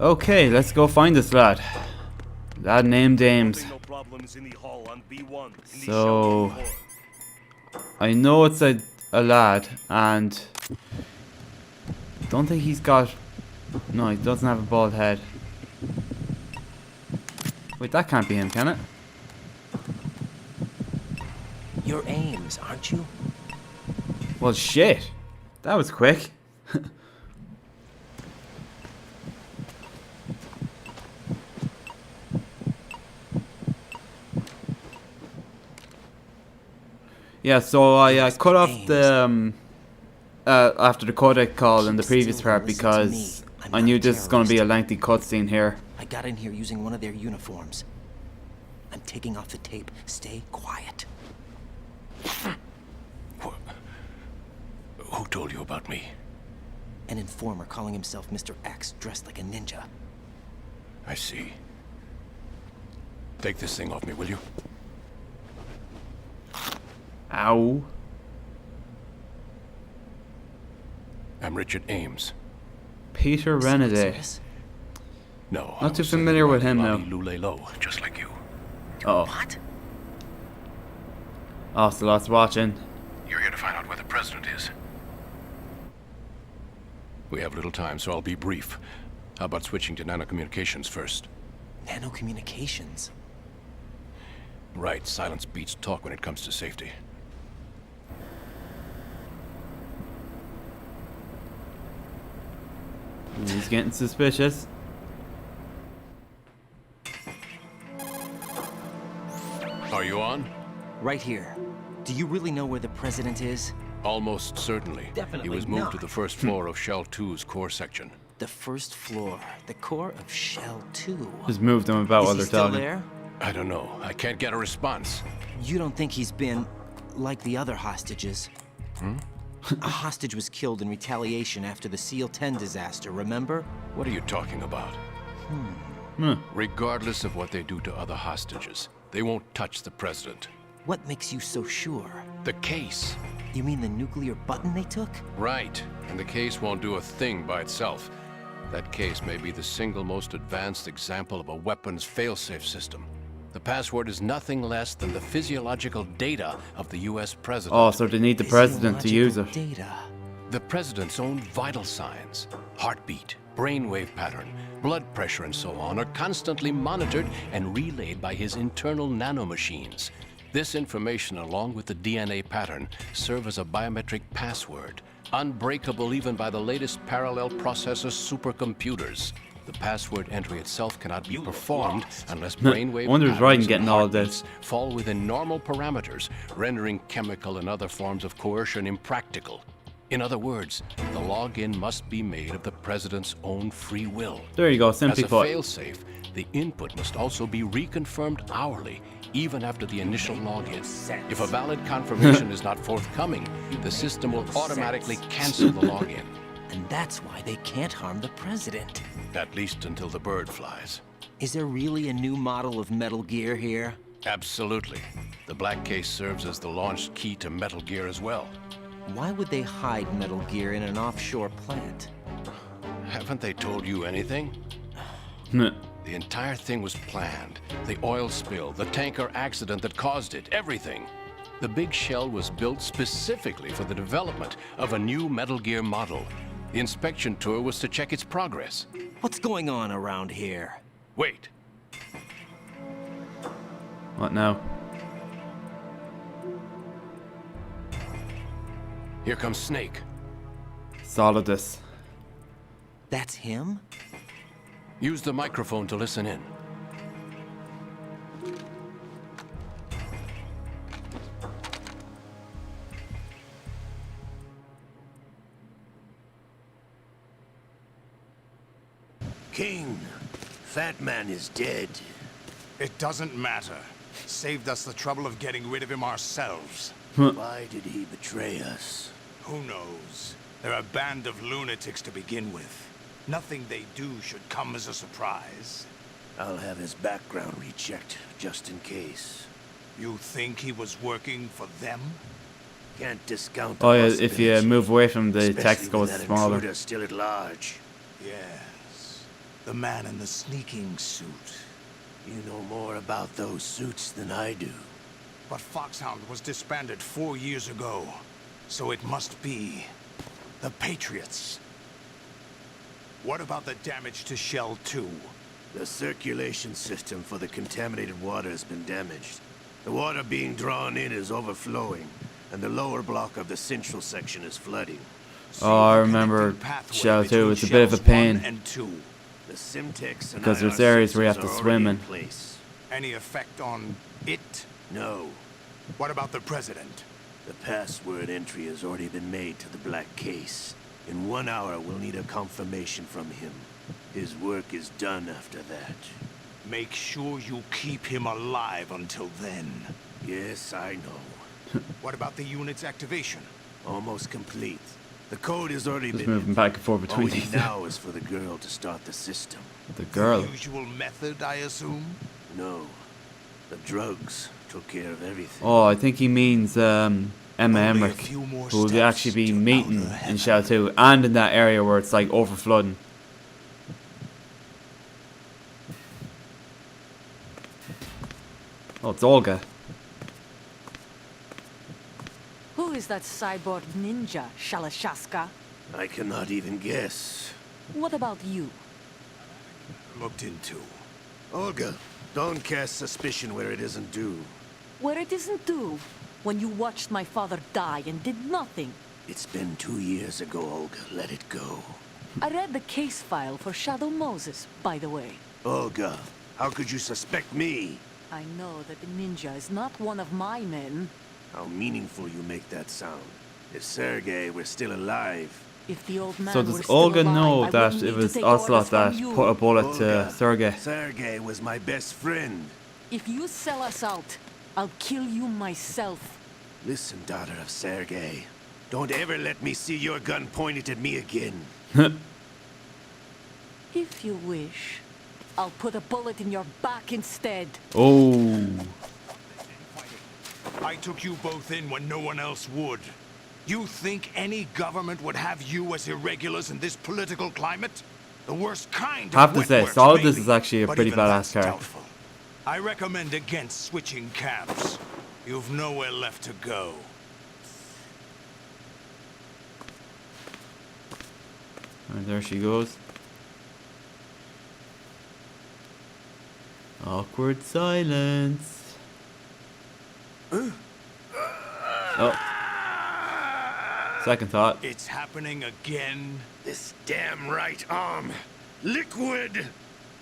Okay, let's go find this lad. Lad named Ames. So I know it's a lad, and don't think he's got. No, he doesn't have a bald head. Wait, that can't be him, can it? You're Ames, aren't you? Well, shit. That was quick. Yeah, so I cut off the after the codec call in the previous part because I knew this was going to be a lengthy cutscene here. I got in here using one of their uniforms. I'm taking off the tape. Stay quiet. Who told you about me? An informer calling himself Mr. X, dressed like a ninja. I see. Take this thing off me, will you? Ow. I'm Richard Ames. Peter Renaday. No, Not too familiar with him now. Low, just like you. Oh. What? Oh, so lots watching. You're here to find out where the president is. We have little time, so I'll be brief. How about switching to nanocommunications first? Nanocommunications? Right, silence beats talk when it comes to safety. He's getting suspicious. Are you on? Right here. Do you really know where the president is? Almost certainly. Definitely He was moved not. to the first floor of Shell 2's core section. The first floor. The core of Shell 2. Just moved him about while Is he they're still talking. there? I don't know. I can't get a response. You don't think he's been like the other hostages? A hostage was killed in retaliation after the SEAL 10 disaster, remember? What are you talking about? Regardless of what they do to other hostages, they won't touch the president. What makes you so sure? The case. You mean the nuclear button they took? Right. And the case won't do a thing by itself. That case may be the single most advanced example of a weapons failsafe system. The password is nothing less than the physiological data of the US president. Oh, so they need the president to use it. Data. The president's own vital signs, heartbeat, brainwave pattern, blood pressure, and so on, are constantly monitored and relayed by his internal nanomachines. This information, along with the DNA pattern, serve as a biometric password, unbreakable even by the latest parallel processor supercomputers. The password entry itself cannot be performed unless brainwave Wonder who's right in patterns getting and all of this. heartbeats fall within normal parameters, rendering chemical and other forms of coercion impractical. In other words, the login must be made of the president's own free will. There you go, simply As a put. failsafe, the input must also be reconfirmed hourly, even after the initial login. If a valid confirmation is not forthcoming, the system will automatically cancel the login. And that's why they can't harm the president. At least until the bird flies. Is there really a new model of Metal Gear here? Absolutely. The black case serves as the launch key to Metal Gear as well. Why would they hide Metal Gear in an offshore plant? Haven't they told you anything? Meh. The entire thing was planned. The oil spill, the tanker accident that caused it, everything. The big shell was built specifically for the development of a new Metal Gear model. The inspection tour was to check its progress. What's going on around here? Wait. What now? Here comes Snake. Solidus. That's him? Use the microphone to listen in. King, Fat Man is dead. It doesn't matter. Saved us the trouble of getting rid of him ourselves. Why did he betray us? Who knows? They're a band of lunatics to begin with. Nothing they do should come as a surprise. I'll have his background rechecked, just in case. You think he was working for them? Can't discount the Oh yeah, if you possibility, move away from the especially text with goes that smaller. intruder still at large. Yes. The man in the sneaking suit. You know more about those suits than I do. But Foxhound was disbanded 4 years ago. So it must be the Patriots. What about the damage to Shell 2? The circulation system for the contaminated water has been damaged. The water being drawn in is overflowing, and the lower block of the central section is flooding. Oh, I remember Shell 2. It's a bit of a pain. And 2. The Simtex and Because there's IR areas where you have systems to are swim already in. place. Any effect on it? No. What about the president? The password entry has already been made to the black case. In 1 hour, we'll need a confirmation from him. His work is done after that. Make sure you keep him alive until then. Yes, I know. What about the unit's activation? Almost complete. The code has already Just been moving entered. back and forth All between we need these. now is for the girl to start the system. The girl. Usual method, I assume? No. The drugs took care of everything. Oh, I think he means Emma Only a Emmerich, few more who will steps actually be to meeting outer in heaven. Shell 2 and in that area where it's like overflooding. Oh, it's Olga. Who is that cyborg ninja, Shalashaska? I cannot even guess. What about you? Looked into. Olga, don't cast suspicion where it isn't due. Where it isn't due, when you watched my father die and did nothing. It's been 2 years ago, Olga. Let it go. I read the case file for Shadow Moses, by the way. Olga, how could you suspect me? I know that the ninja is not one of my men. How meaningful you make that sound. If Sergei were still alive. If the old man So were does still Olga alive, know I that wouldn't it need to was take Ocelot orders from that you. put a bullet to Olga, Sergei? Sergei was my best friend. If you sell us out, I'll kill you myself. Listen, daughter of Sergei. Don't ever let me see your gun pointed at me again. If you wish, I'll put a bullet in your back instead. Oh. I took you both in when no one else would. You think any government would have you as irregulars in this political climate? The worst kind Have of to wet say, works, Solid this maybe, is actually a but pretty even badass that's character. doubtful. I recommend against switching camps. You've nowhere left to go. And there she goes. Awkward silence. Oh. Second thought. It's happening again. This damn right arm. Liquid!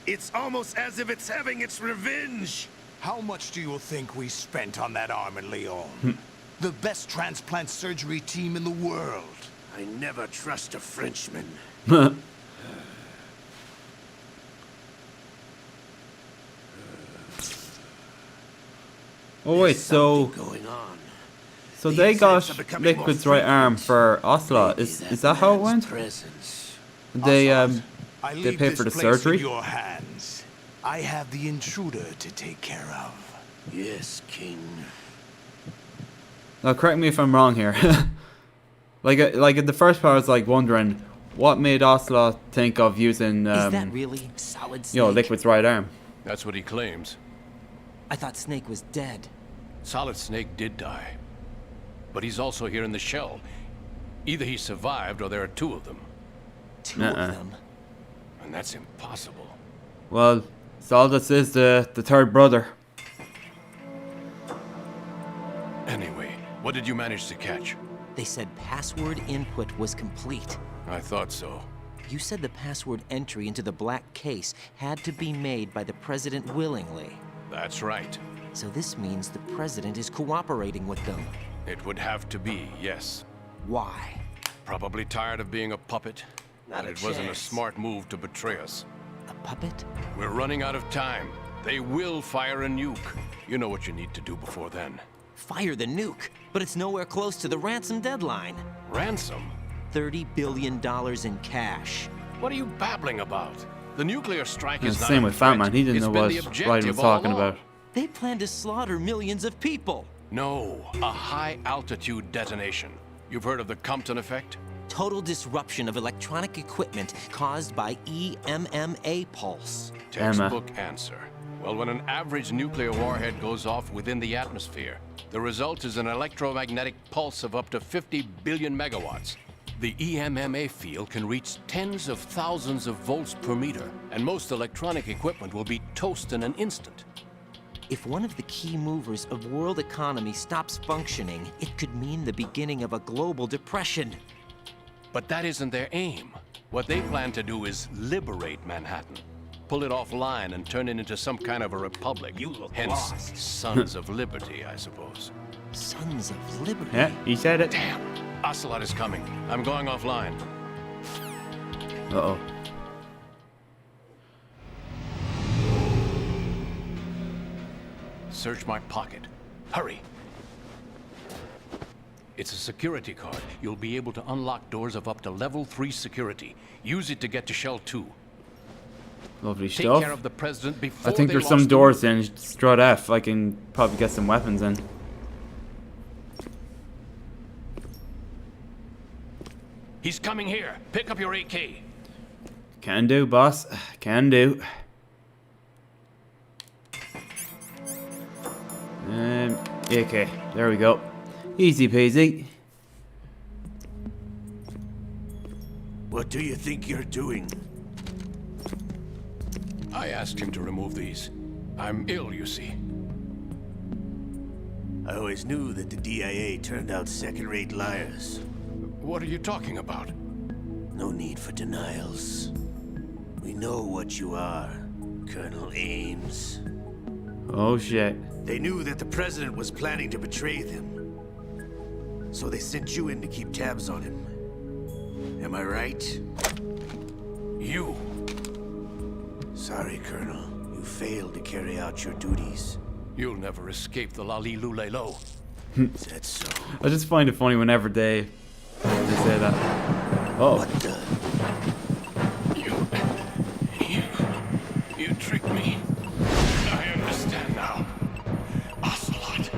It's almost as if it's having its revenge. How much do you think we spent on that arm in Lyon? The best transplant surgery team in the world. I never trust a Frenchman. Oh wait, There's so something going on. so The they got incidents are becoming more Liquid's right arm frequent. for Ocelot. Maybe Is that how it man's went? Presence. They I they leave paid this for the place surgery? in your hands. I have the intruder to take care of. Yes, King. Now correct me if I'm wrong here. like in the first part I was like wondering what made Ocelot think of using Is that really Solid Snake? you know, Liquid's right arm. That's what he claims. I thought Snake was dead. Solid Snake did die. But he's also here in the shell. Either he survived or there are two of them. Two Uh-uh. of them. And that's impossible. Well, Solidus is the third brother. Anyway, what did you manage to catch? They said password input was complete. I thought so. You said the password entry into the black case had to be made by the president willingly. That's right. So this means the president is cooperating with them. It would have to be, yes. Why? Probably tired of being a puppet. Not But a it wasn't a chance. smart move to betray us. A puppet? We're running out of time. They will fire a nuke. You know what you need to do before then. Fire the nuke, but it's nowhere close to the ransom deadline. Ransom? $30 billion in cash. What are you babbling about? The nuclear strike And is not same a with threat. Fatman. He didn't It's know been what the Ryder was objective all talking along. about. They plan to slaughter millions of people. No, a high-altitude detonation. You've heard of the Compton effect? Total disruption of electronic equipment caused by EMMA pulse. Textbook answer. Well, when an average nuclear warhead goes off within the atmosphere, the result is an electromagnetic pulse of up to 50 billion megawatts. The EMMA field can reach tens of thousands of volts per meter, and most electronic equipment will be toast in an instant. If one of the key movers of world economy stops functioning, it could mean the beginning of a global depression. But that isn't their aim. What they plan to do is liberate Manhattan. Pull it offline and turn it into some kind of a republic. You look Hence, lost. Sons of Liberty, I suppose. Sons of Liberty? Yeah, he said it. Damn! Ocelot is coming. I'm going offline. Uh-oh. Search my pocket. Hurry! It's a security card. You'll be able to unlock doors of up to level 3 security. Use it to get to Shell 2. Lovely Take stuff. care of the president before I think they there's lost some the doors in. Strut F. I can probably get some weapons in. He's coming here. Pick up your AK. Can do, boss. Can do. AK. There we go. Easy peasy. What do you think you're doing? I asked him to remove these. I'm ill, you see. I always knew that the DIA turned out second-rate liars. What are you talking about? No need for denials. We know what you are, Colonel Ames. Oh shit. They knew that the president was planning to betray them. So they sent you in to keep tabs on him. Am I right? You. Sorry, Colonel. You failed to carry out your duties. You'll never escape the Lali-Lu-Le-Lo. Is that so? I just find it funny whenever they say that. Oh. What the? You tricked me. I understand now. Ocelot.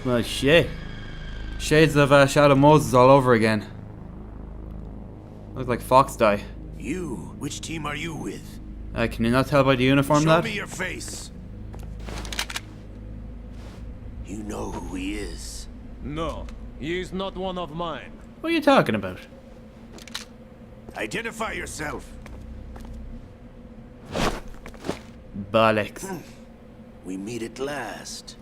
Well, shit. Shades of Shadow Moses all over again. Look like Fox die. You? Which team are you with? Can you not tell by the uniform, Show lad? me your face. You know who he is. No, he is not one of mine. What are you talking about? Identify yourself. Bollocks. We meet at last.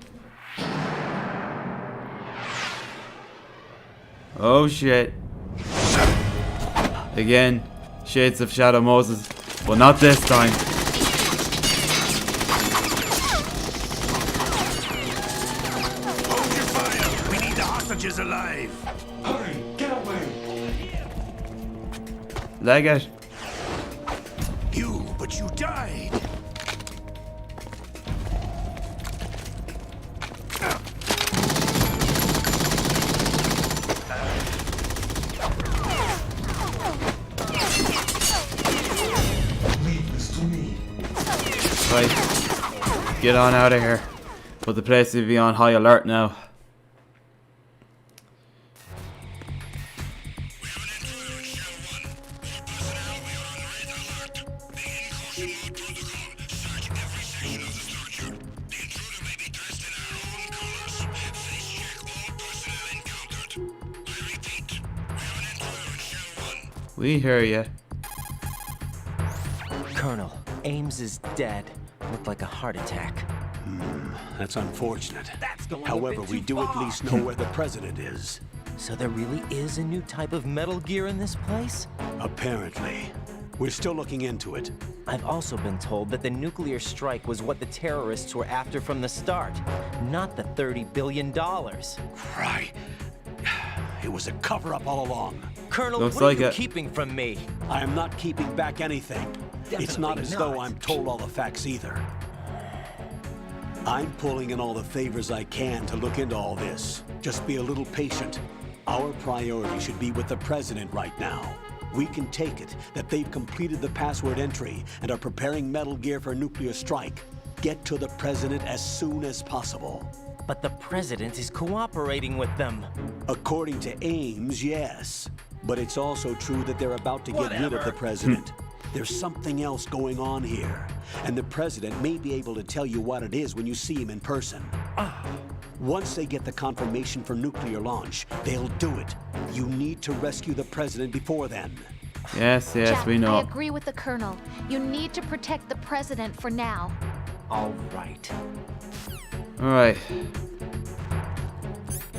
Oh shit. Again, shades of Shadow Moses. But not this time. Hold your fire! We need the hostages alive! Hurry, get away! Leg it. But you died! Leave this to me. Right. Get on out of here. But the place will be on high alert now. We hear ya. Colonel, Ames is dead. Looked like a heart attack. That's unfortunate. That's going However, we do at least know where the president is. So there really is a new type of Metal Gear in this place? Apparently. We're still looking into it. I've also been told that the nuclear strike was what the terrorists were after from the start, not the $30 billion. Right. It was a cover-up all along. Colonel, Looks what like are you it. keeping from me? I am not keeping back anything. It's not Definitely as not. though I'm told all the facts either. I'm pulling in all the favors I can to look into all this. Just be a little patient. Our priority should be with the president right now. We can take it that they've completed the password entry and are preparing Metal Gear for nuclear strike. Get to the president as soon as possible. But the president is cooperating with them. According to Ames, yes. But it's also true that they're about to get rid of the president. There's something else going on here. And the president may be able to tell you what it is when you see him in person. Once they get the confirmation for nuclear launch, they'll do it. You need to rescue the president before then. Yes, Jack, we know. I agree with the Colonel. You need to protect the president for now. All right. Alright.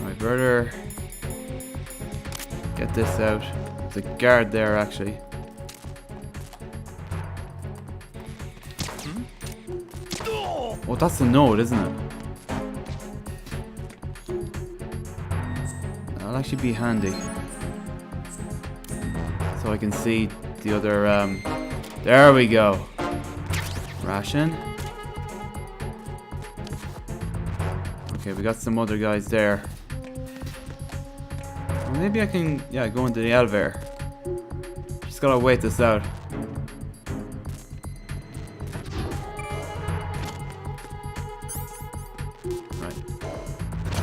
My brother. Get this out. There's a guard there, actually. Oh, that's a node, isn't it? That'll actually be handy. So I can see the other, there we go. Ration. Okay, we got some other guys there. Well, maybe I can, yeah, go into the elevator. Just gotta wait this out. Right.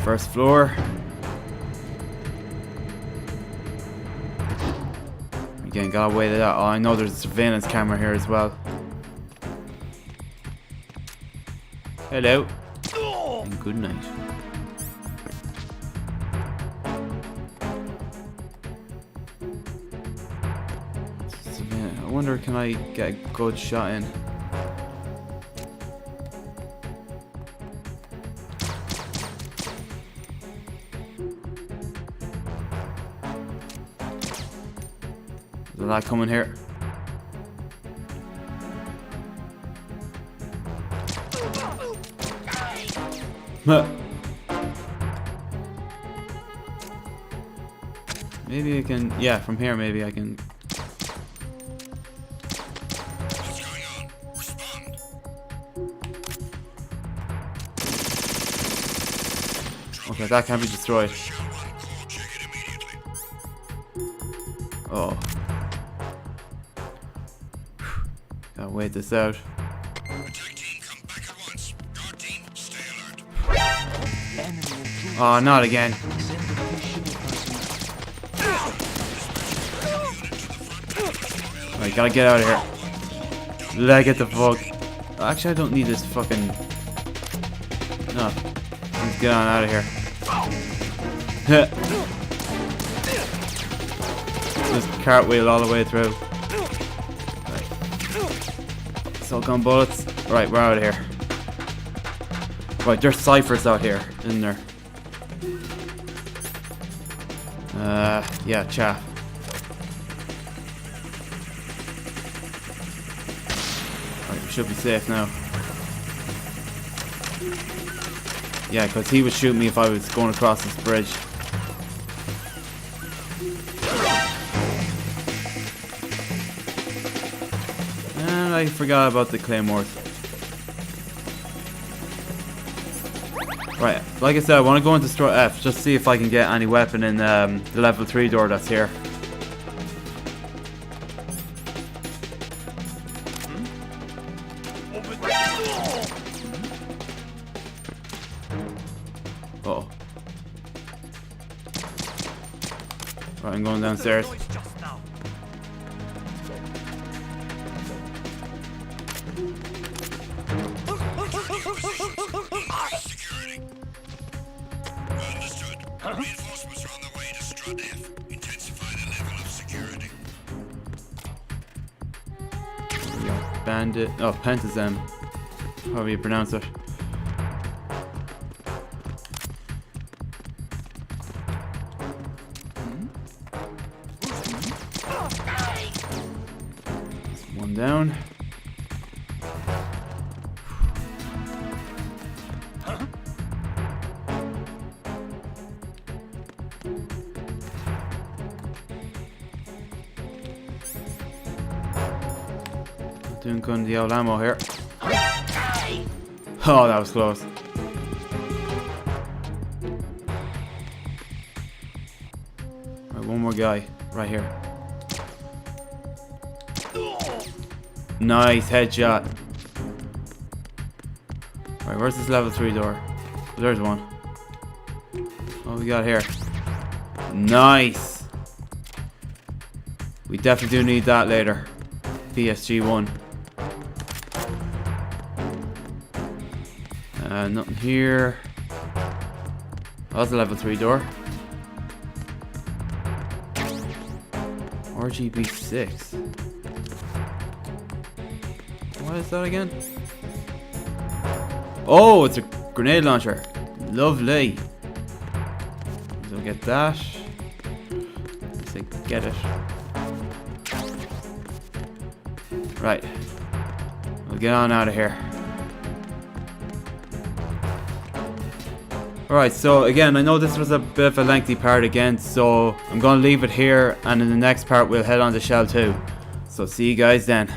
First floor. Again, gotta wait it out. Oh, I know there's a surveillance camera here as well. Hello. And good night. I wonder, can I get a good shot in? Is there a lot coming here? Maybe I can, yeah, from here maybe I can. What's going on? Respond. Okay, that can't be destroyed. Shell 1 core, check it immediately. Oh. Gotta wait this out. Attack team, come back at once. Guard team, stay alert. Oh, not again. Alright, gotta get out of here. Leg it the fuck. Actually, I don't need this fucking. No. Let's get on out of here. Just cartwheel all the way through. Right. Silicone bullets. Right, we're out of here. Right, there's ciphers out here, isn't there? Yeah, chaff. Alright, we should be safe now. Yeah, because he would shoot me if I was going across this bridge. And I forgot about the claymores. Right, like I said, I want to go into store F, just see if I can get any weapon in the level 3 door that's here. Uh-oh. Right, I'm going downstairs. Security. Understood. Reinforcements are on the way to Strut F. Intensify the level of security. Yeah, bandit. Oh, Pentazem. However you pronounce it. One down. Doing good on the old ammo here. Oh, that was close. Right, one more guy right here. Nice headshot. Right, where's this level 3 door? There's one. What we got here? Nice. We definitely do need that later. PSG1. Nothing here. Oh, that's a level 3 door. RGB6. What is that again? Oh, it's a grenade launcher. Lovely. So get that. Let's say get it. Right. We'll get on out of here. Alright, so again, I know this was a bit of a lengthy part again, so I'm going to leave it here, and in the next part we'll head on to Shell 2. So see you guys then.